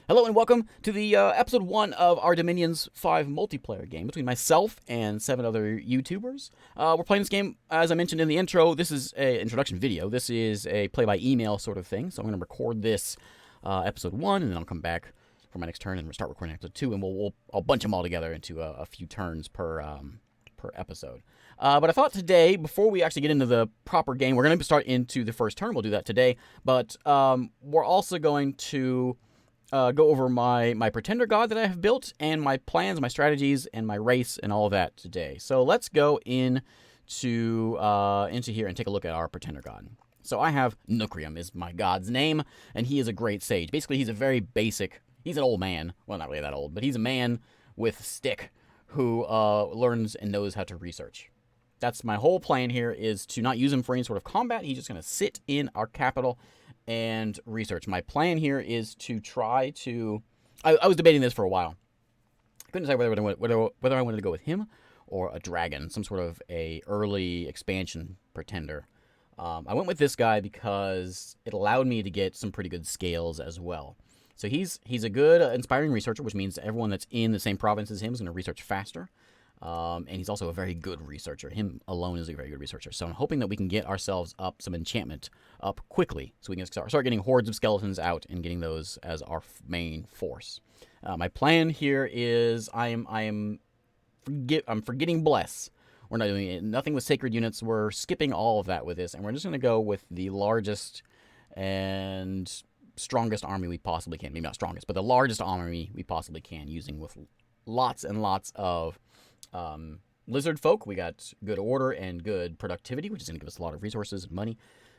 Hello and welcome to the episode 1 of our Dominions 5 multiplayer game between myself and 7 other YouTubers. We're playing this game, as I mentioned in the intro. This is an introduction video. This is a play-by-email sort of thing. So I'm going to record this episode 1, and then I'll come back for my next turn and we'll start recording episode 2, and I'll bunch them all together into a few turns per episode. But I thought today, before we actually get into the proper game, we're going to start into the first turn. We'll do that today. But we're also going to go over my pretender god that I have built and my plans, my strategies, and my race and all of that today. So let's go into here and take a look at our pretender god. So I have Nookrium is my god's name, and he is a great sage. Basically, he's a very basic. He's an old man. Well, not really that old, but he's a man with a stick who learns and knows how to research. That's my whole plan here, is to not use him for any sort of combat. He's just going to sit in our capital and research. My plan here is to try to... I was debating this for a while. I couldn't decide whether I wanted to go with him or a dragon, some sort of a early expansion pretender. I went with this guy because it allowed me to get some pretty good scales as well. So he's a good inspiring researcher, which means everyone that's in the same province as him is going to research faster. And he's also a very good researcher. Him alone is a very good researcher. So I'm hoping that we can get ourselves up some enchantment up quickly, so we can start getting hordes of skeletons out and getting those as our main force. My plan here is I'm forgetting bless. We're not doing it. Nothing with sacred units. We're skipping all of that with this, and we're just going to go with the largest and strongest army we possibly can. Maybe not strongest, but the largest army we possibly can, using with lots and lots of lizard folk. We got good order and good productivity, which is going to give us a lot of resources and money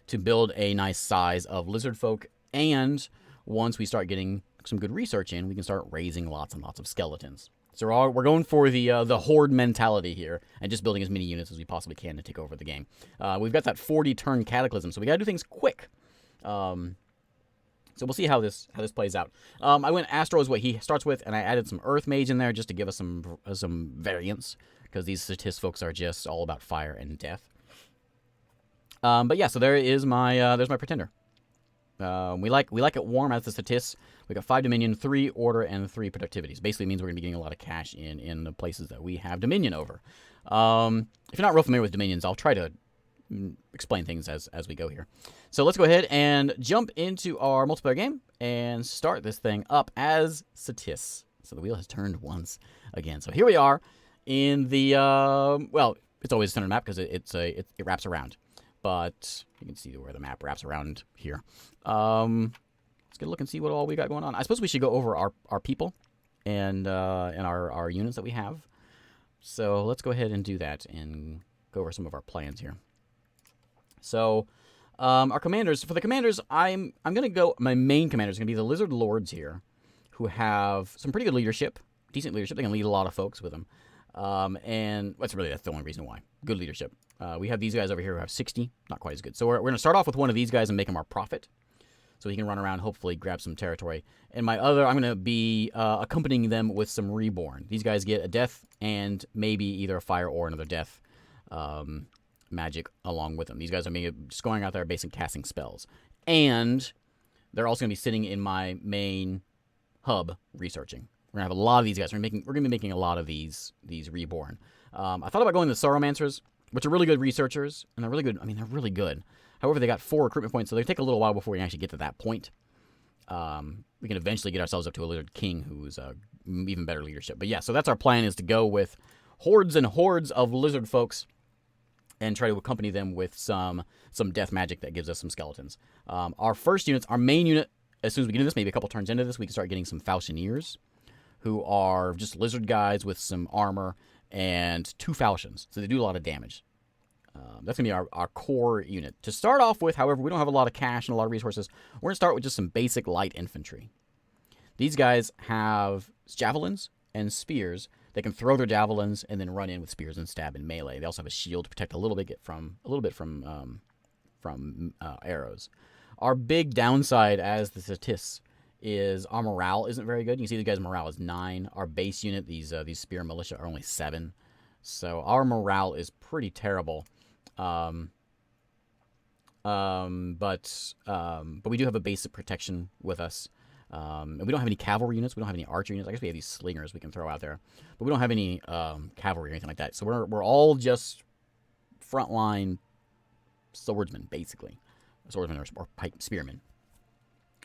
to build a nice size of lizard folk. And once we start getting some good research in, we can start raising lots and lots of skeletons. So we're going for the horde mentality here, and just building as many units as we possibly can to take over the game. We've got that 40-turn cataclysm, so we got to do things quick. So we'll see how this plays out. I went Astro is what he starts with, and I added some Earth Mage in there just to give us some variance, because these statist folks are just all about fire and death. But yeah, so there's my pretender. We like it warm as the statists. We got 5 dominion, 3 order, and 3 productivities. Basically means we're gonna be getting a lot of cash in the places that we have dominion over. If you're not real familiar with dominions, I'll try to explain things as we go here. So let's go ahead and jump into our multiplayer game and start this thing up as Satis. So the wheel has turned once again. So here we are in the well, it's always a center map because it wraps around, but you can see where the map wraps around here. Let's get a look and see what all we got going on. I suppose we should go over our people and our units that we have. So let's go ahead and do that and go over some of our plans here. So, our commanders, for the commanders, I'm going to go, my main commanders are going to be the Lizard Lords here, who have some pretty good leadership, decent leadership. They can lead a lot of folks with them. And that's the only reason why. Good leadership. We have these guys over here who have 60, not quite as good. So we're going to start off with one of these guys and make him our prophet, so he can run around, hopefully grab some territory. And my other, I'm going to be accompanying them with some reborn. These guys get a death and maybe either a fire or another death magic along with them. These guys are just going out there basically casting spells. And they're also going to be sitting in my main hub researching. We're going to have a lot of these guys. We're going to be making a lot of these reborn. I thought about going to the Sauromancers, which are really good researchers, and they're really good. I mean, they're really good. However, they got 4 recruitment points, so they take a little while before we actually get to that point. We can eventually get ourselves up to a Lizard King who's even better leadership. But yeah, so that's our plan, is to go with hordes and hordes of lizard folks and try to accompany them with some death magic that gives us some skeletons. Our first units, our main unit, as soon as we get into this, maybe a couple turns into this, we can start getting some Falchineers, who are just lizard guys with some armor and 2 falchions. So they do a lot of damage. That's going to be our core unit. To start off with, however, we don't have a lot of cash and a lot of resources. We're going to start with just some basic light infantry. These guys have javelins and spears. They can throw their javelins and then run in with spears and stab in melee. They also have a shield to protect a little bit from arrows. Our big downside as the statists is our morale isn't very good. You can see the guy's morale is 9. Our base unit, these spear militia, are only 7. So our morale is pretty terrible. But we do have a basic protection with us. And we don't have any cavalry units. We don't have any archer units. I guess we have these slingers we can throw out there. But we don't have any cavalry or anything like that. So we're all just frontline swordsmen, basically. Swordsmen or pipe spearmen.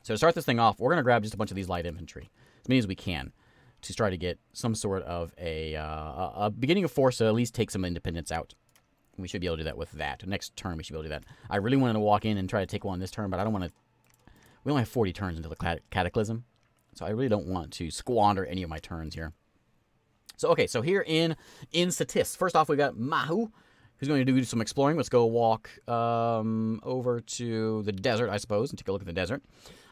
So to start this thing off, we're going to grab just a bunch of these light infantry, as many as we can, to try to get some sort of a beginning of force to at least take some independence out. We should be able to do that with that. Next turn, we should be able to do that. I really wanted to walk in and try to take one this turn, but I don't want to. We only have 40 turns until the Cataclysm, so I really don't want to squander any of my turns here. So, okay, so here in Satis, first off, we got Mahu, who's going to do some exploring. Let's go walk over to the desert, I suppose, and take a look at the desert.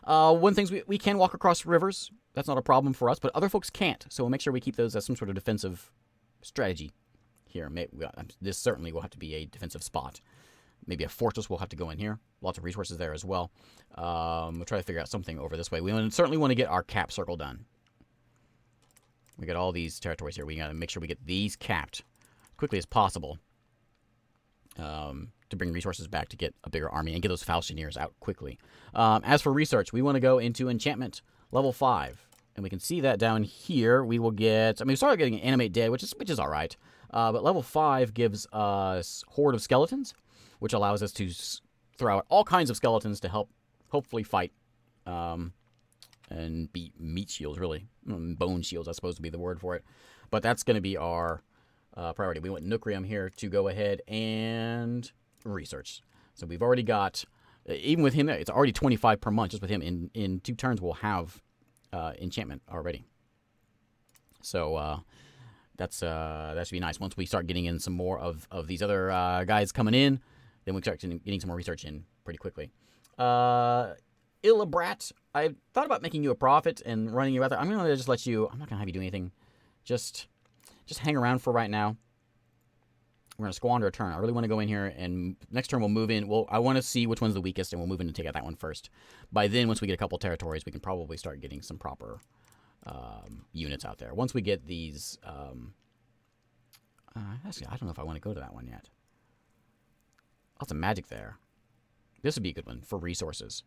One thing is we can walk across rivers. That's not a problem for us, but other folks can't. So we'll make sure we keep those as some sort of defensive strategy here. This certainly will have to be a defensive spot. Maybe a fortress will have to go in here. Lots of resources there as well. We'll try to figure out something over this way. We certainly want to get our cap circle done. We got all these territories here. We got to make sure we get these capped as quickly as possible. To bring resources back to get a bigger army and get those Falchineers out quickly. As for research, we want to go into enchantment level 5. And we can see that down here. We will get... I mean, we started getting animate dead, which is all right. But level 5 gives us Horde of Skeletons, which allows us to throw out all kinds of skeletons to help, hopefully, fight and beat meat shields, really. Bone shields, I suppose, to be the word for it. But that's going to be our priority. We want Nookrium here to go ahead and research. So we've already got, even with him, it's already 25 per month. Just with him, in 2 turns, we'll have enchantment already. So that should be nice. Once we start getting in some more of these other guys coming in, then we start getting some more research in pretty quickly. Illabrat, I thought about making you a prophet and running you out there. I'm going to just let you, I'm not going to have you do anything. Just hang around for right now. We're going to squander a turn. I really want to go in here, and next turn we'll move in. Well, I want to see which one's the weakest, and we'll move in and take out that one first. By then, once we get a couple territories, we can probably start getting some proper units out there. Once we get these... actually, I don't know if I want to go to that one yet. Lots of magic there. This would be a good one for resources.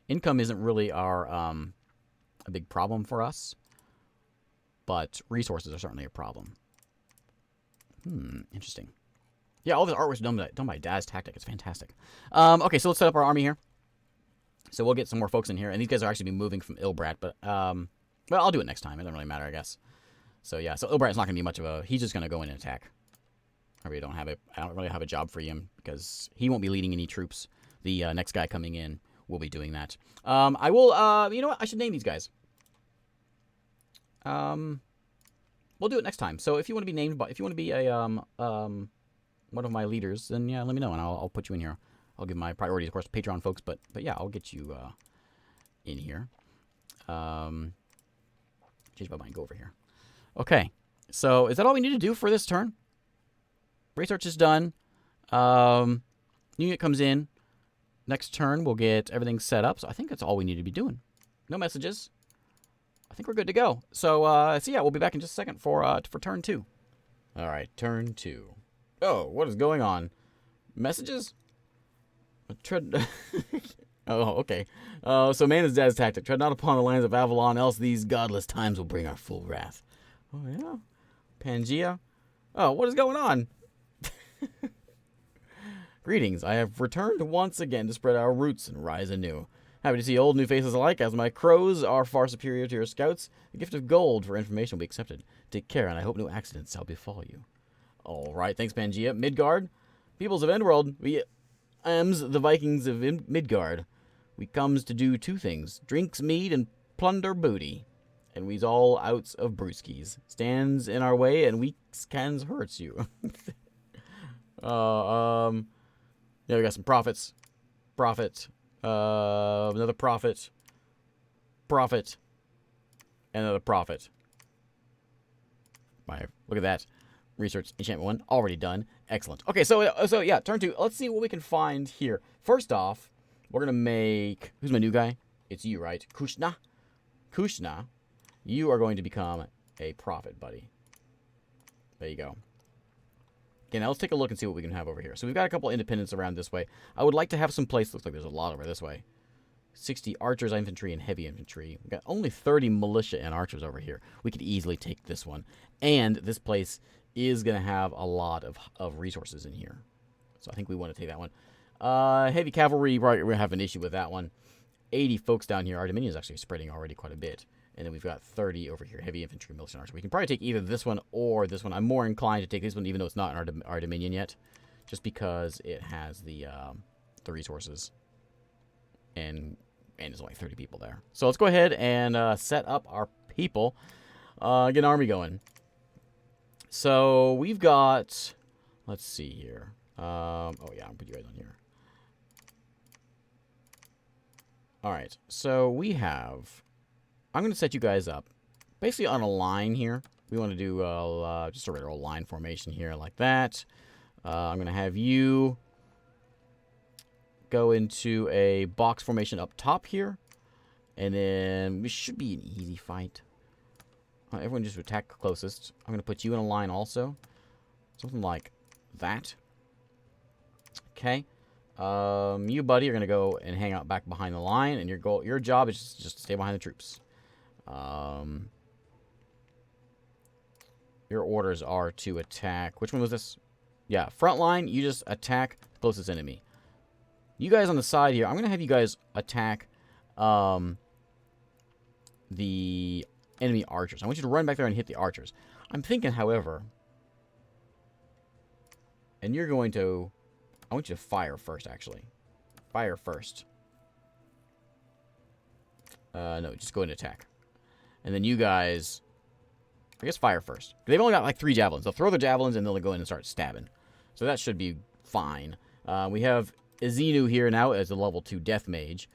Income isn't really our a big problem for us, but resources are certainly a problem. Interesting. Yeah, all this art was done by Daz Tactic. It's fantastic. Okay, so let's set up our army here. So we'll get some more folks in here, and these guys are actually be moving from Illbrat, but well, I'll do it next time. It doesn't really matter, I guess. So yeah, so Illbrat's not going to be much of a... He's just going to go in and attack. I really don't have a... I don't really have a job for him because he won't be leading any troops. The next guy coming in will be doing that. I will... you know what? I should name these guys. We'll do it next time. So if you want to be named, if you want to be a one of my leaders, then yeah, let me know and I'll put you in here. I'll give my priorities, of course, to Patreon folks, but yeah, I'll get you in here. Change my mind. Go over here. Okay, so is that all we need to do for this turn? Research is done. New unit comes in. Next turn, we'll get everything set up. So I think that's all we need to be doing. No messages. I think we're good to go. So yeah, we'll be back in just a second for turn 2. All right, turn 2. Oh, what is going on? Messages? Oh, okay. So man is Dad's tactic. Tread not upon the lands of Avalon, else these godless times will bring our full wrath. Oh, yeah? Pangea? Oh, what is going on? Greetings. I have returned once again to spread our roots and rise anew. Happy to see old new faces alike, as my crows are far superior to your scouts. A gift of gold for information will be accepted. Take care, and I hope no accidents shall befall you. All right, thanks, Pangea. Midgard, peoples of Endworld, we the Vikings of Midgard. We comes to do 2 things: drinks mead and plunder booty. And we's all outs of brewskis. Stands in our way and weak cans hurts you. Yeah, we got some prophets. Prophet. Another prophet. Prophet. Another prophet. Look at that. Research enchantment 1 already done. Excellent. Okay, so yeah, turn 2. Let's see what we can find here. First off, we're gonna make... Who's my new guy? It's you, right? Kushna. Kushna. You are going to become a prophet, buddy. There you go. Okay, now let's take a look and see what we can have over here. So we've got a couple independents around this way. I would like to have some place... Looks like there's a lot over this way. 60 archers, infantry, and heavy infantry. We've got only 30 militia and archers over here. We could easily take this one. And this place is going to have a lot of resources in here. So I think we want to take that one. Heavy cavalry, we're going to have an issue with that one. 80 folks down here. Our Dominion is actually spreading already quite a bit. And then we've got 30 over here, heavy infantry, militia, and archer. We can probably take either this one or this one. I'm more inclined to take this one, even though it's not in our Dominion yet, just because it has the resources. And there's only 30 people there. So let's go ahead and set up our people. Get an army going. So we've got, let's see here. Oh yeah, I'll put you guys on here. Alright, so we have, I'm going to set you guys up basically on a line here. We want to do just a regular line formation here like that. I'm going to have you go into a box formation up top here. And then we should be an easy fight. Everyone just attack closest. I'm going to put you in a line also. Something like that. Okay. You, buddy, are going to go and hang out back behind the line. And your job is just to stay behind the troops. Your orders are to attack. Which one was this? Yeah, front line, you just attack the closest enemy. You guys on the side here, I'm going to have you guys attack the enemy archers. I want you to run back there and hit the archers. I'm thinking, however, and you're going to, I want you to fire first, actually. Fire first. No, just go and attack. And then you guys, I guess fire first. They've only got like 3 javelins. They'll throw their javelins and they'll go in and start stabbing. So that should be fine. We have Izinu here now as a level 2 death mage,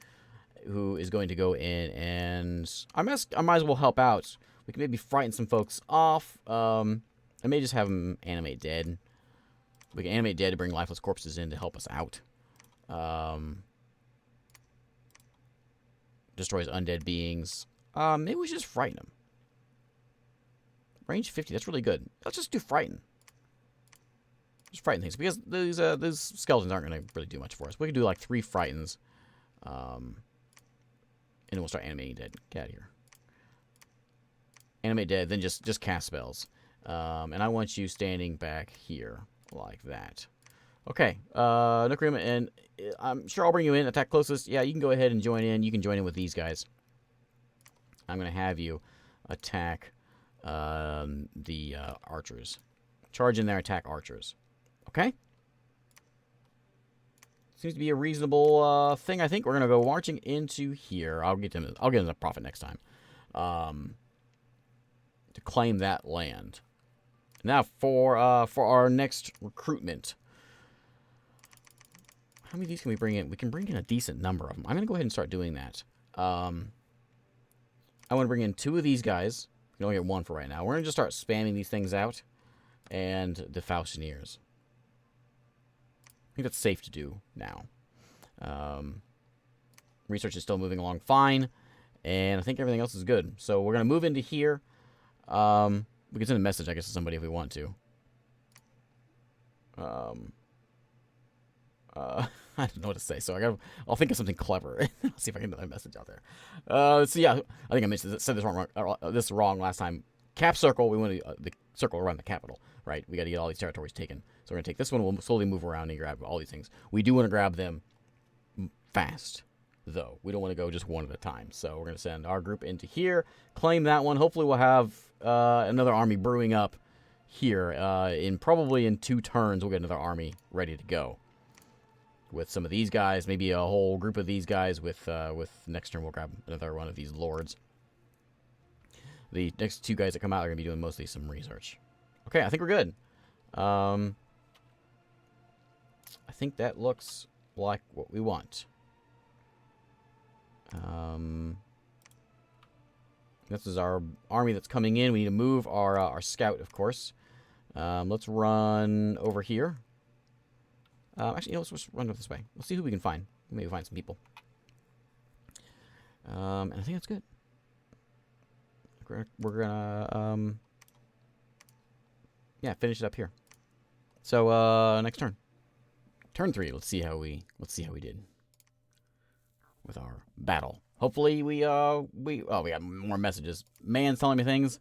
who is going to go in and I might as well help out. We can maybe frighten some folks off. I may just have them animate dead. We can animate dead to bring lifeless corpses in to help us out. Destroys undead beings. Maybe we should just frighten them. Range 50, that's really good. Let's just do frighten. Just frighten things, because those skeletons aren't going to really do much for us. We can do like 3 frightens. And then we'll start animating dead. Get out of here. Animate dead, then just cast spells. And I want you standing back here, like that. Okay, Nookrium, and I'm sure I'll bring you in. Attack closest. Yeah, you can go ahead and join in. You can join in with these guys. I'm going to have you attack the archers. Charge in there, attack archers. Okay? Seems to be a reasonable thing, I think. We're going to go marching into here. I'll get into the profit next time. To claim that land. Now, for our next recruitment. How many of these can we bring in? We can bring in a decent number of them. I'm going to go ahead and start doing that. I want to bring in 2 of these guys. We can only get 1 for right now. We're going to just start spamming these things out. And the Faustineers. I think that's safe to do now. Research is still moving along fine. And I think everything else is good. So we're going to move into here. We can send a message, I guess, to somebody if we want to. I don't know what to say, so I'll think of something clever. I'll see if I can get a message out there. So yeah, I think I said this wrong last time. Cap circle, we want to, the circle around the capital, right? We got to get all these territories taken. So we're going to take this one, we'll slowly move around and grab all these things. We do want to grab them fast, though. We don't want to go just one at a time. So we're going to send our group into here, claim that one. Hopefully we'll have another army brewing up here. Probably in 2 turns, we'll get another army ready to go. With some of these guys, maybe a whole group of these guys. With next turn, we'll grab another one of these lords. The next 2 guys that come out are going to be doing mostly some research. Okay, I think we're good. I think that looks like what we want. This is our army that's coming in. We need to move our scout, of course. Let's run over here. Actually, let's just run this way. We'll see who we can find. Maybe find some people. And I think that's good. We're gonna yeah, finish it up here. So next turn. Turn 3. Let's see how we did. with our battle. Hopefully we got more messages. Man's telling me things.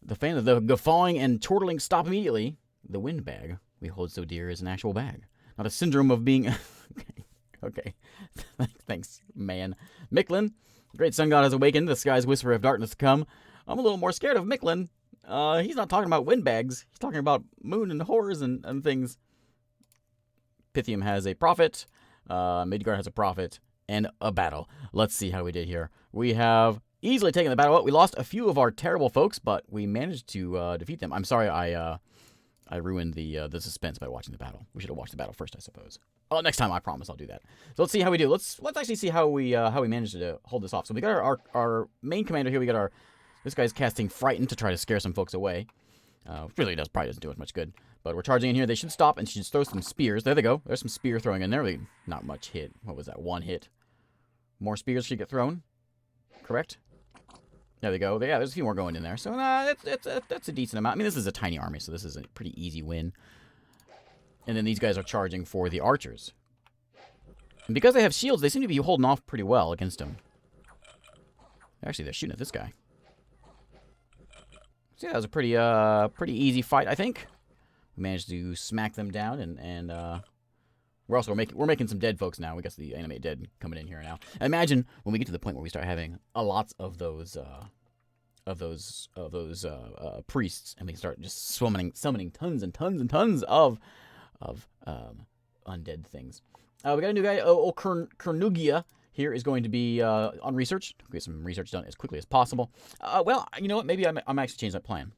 The fan of the guffawing and chortling stop immediately. The wind bag we hold so dear is an actual bag, not a syndrome of being. Okay. Thanks, man. Micklin, the great sun god has awakened. The sky's whisper of darkness to come. I'm a little more scared of Micklin. He's not talking about windbags. He's talking about moon and horrors and things. Pythium has a prophet. Midgard has a prophet. And a battle. Let's see how we did here. We have easily taken the battle. We lost a few of our terrible folks, but we managed to defeat them. I'm sorry I ruined the suspense by watching the battle. We should have watched the battle first, I suppose. Oh, next time I promise I'll do that. So let's see how we do. Let's actually see how we managed to hold this off. So we got our main commander here. We got this guy's casting Frighten to try to scare some folks away. Really probably doesn't do us much good. But we're charging in here. They should stop and should throw some spears. There they go. There's some spear throwing in there. Not much hit. What was that? One hit. More spears should get thrown. Correct? There they go. Yeah, there's a few more going in there. So that's a decent amount. I mean, this is a tiny army, so this is a pretty easy win. And then these guys are charging for the archers. And because they have shields, they seem to be holding off pretty well against them. Actually, they're shooting at this guy. So yeah, that was a pretty easy fight, I think. We managed to smack them down, and we're making some dead folks now. We got the animate dead coming in here now. Imagine when we get to the point where we start having lots of those priests, and we start just summoning tons and tons and tons of undead things. We got a new guy. Kernugia here is going to be on research. Get some research done as quickly as possible. Well, you know what? Maybe I'm actually change that plan.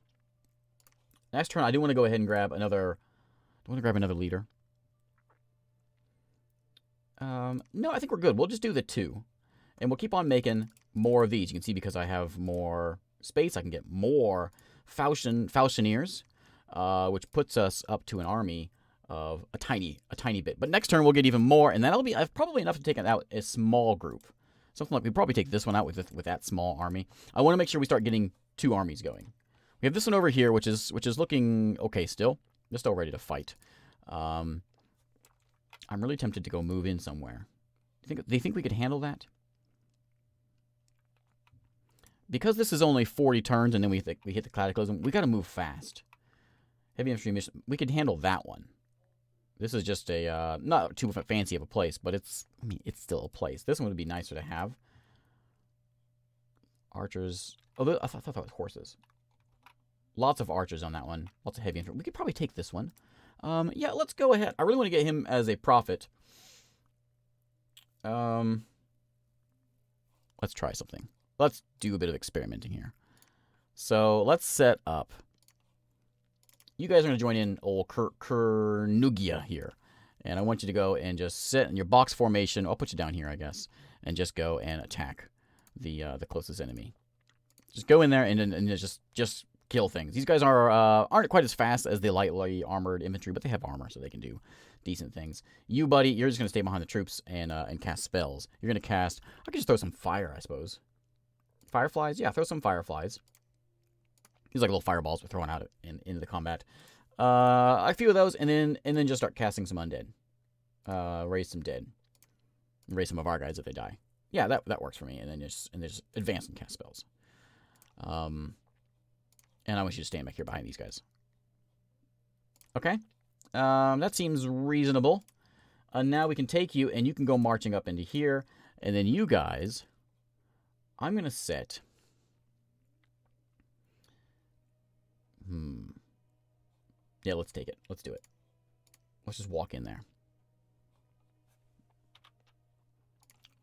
Next turn, I do want to go ahead and grab another. Do I want to grab another leader? No, I think we're good. We'll just do the 2. And we'll keep on making more of these. You can see because I have more space, I can get more Falchineers, which puts us up to an army of a tiny bit. But next turn, we'll get even more, and that'll be probably enough to take out a small group. Something like, we'd probably take this one out with that small army. I want to make sure we start getting 2 armies going. We have this one over here, which is looking okay still. They're still ready to fight. I'm really tempted to go move in somewhere. Do you think we could handle that? Because this is only 40 turns and then we hit the Cataclysm, we got to move fast. Heavy infantry mission, we could handle that one. This is just a, not too fancy of a place, but it's still a place. This one would be nicer to have. Archers, oh, I thought that was horses. Lots of archers on that one. Lots of heavy infantry. We could probably take this one. Yeah, let's go ahead. I really want to get him as a prophet. Let's try something. Let's do a bit of experimenting here. So let's set up. You guys are going to join in old Kernugia here. And I want you to go and just sit in your box formation. I'll put you down here, I guess. And just go and attack the closest enemy. Just go in there and just kill things. These guys aren't quite as fast as the lightly armored infantry, but they have armor, so they can do decent things. You, buddy, you're just going to stay behind the troops and cast spells. You're going to cast... I could just throw some fire, I suppose. Fireflies? Yeah, throw some fireflies. These like little fireballs we're throwing out into the combat. A few of those, and then just start casting some undead. Raise some dead. Raise some of our guys if they die. Yeah, that works for me. And then just advance and cast spells. And I want you to stand back here behind these guys. Okay. That seems reasonable. Now we can take you, and you can go marching up into here. And then you guys, I'm going to set... Yeah, let's take it. Let's do it. Let's just walk in there.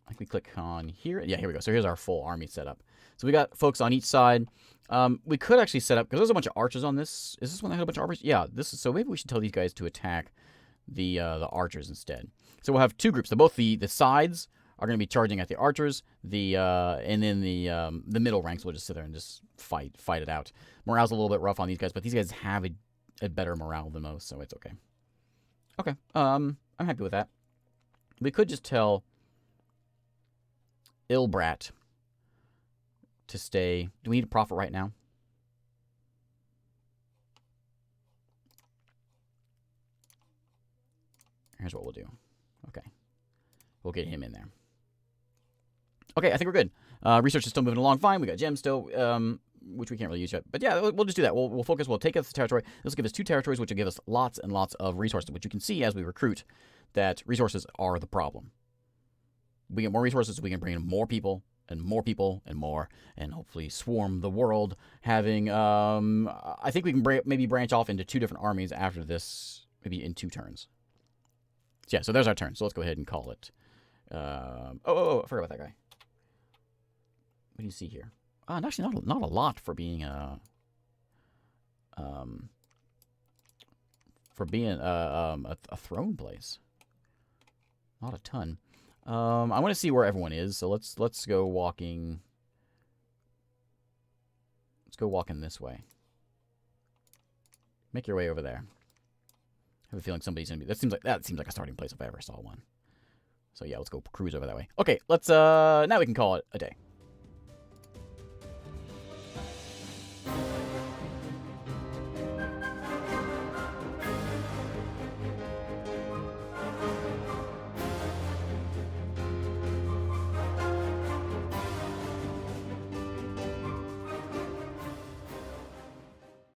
I think we click on here. Yeah, here we go. So here's our full army setup. So we got folks on each side. We could actually set up, because there's a bunch of archers on this. Is this one that had a bunch of archers? Yeah, this is, so maybe we should tell these guys to attack the archers instead. So we'll have 2 groups. So both the sides are going to be charging at the archers. And then the middle ranks will just sit there and just fight it out. Morale's a little bit rough on these guys, but these guys have a better morale than most, so it's okay. Okay, I'm happy with that. We could just tell Ilbrat to stay. Do we need a prophet right now? Here's what we'll do. Okay. We'll get him in there. Okay, I think we're good. Research is still moving along fine. We got gems still, which we can't really use yet. But yeah, we'll just do that. We'll focus. We'll take us the territory. This will give us 2 territories, which will give us lots and lots of resources, which you can see as we recruit that resources are the problem. We get more resources, we can bring in more people and more people and more, and hopefully swarm the world. Having, I think we can maybe branch off into 2 different armies after this, maybe in 2 turns. So yeah, so there's our turn. So let's go ahead and call it. I forgot about that guy. What do you see here? Actually, not a lot for being a throne place. Not a ton. I want to see where everyone is, so let's go walking. Let's go walking this way. Make your way over there. I have a feeling somebody's gonna be. That seems like a starting place if I ever saw one. So yeah, let's go cruise over that way. Okay, let's now we can call it a day.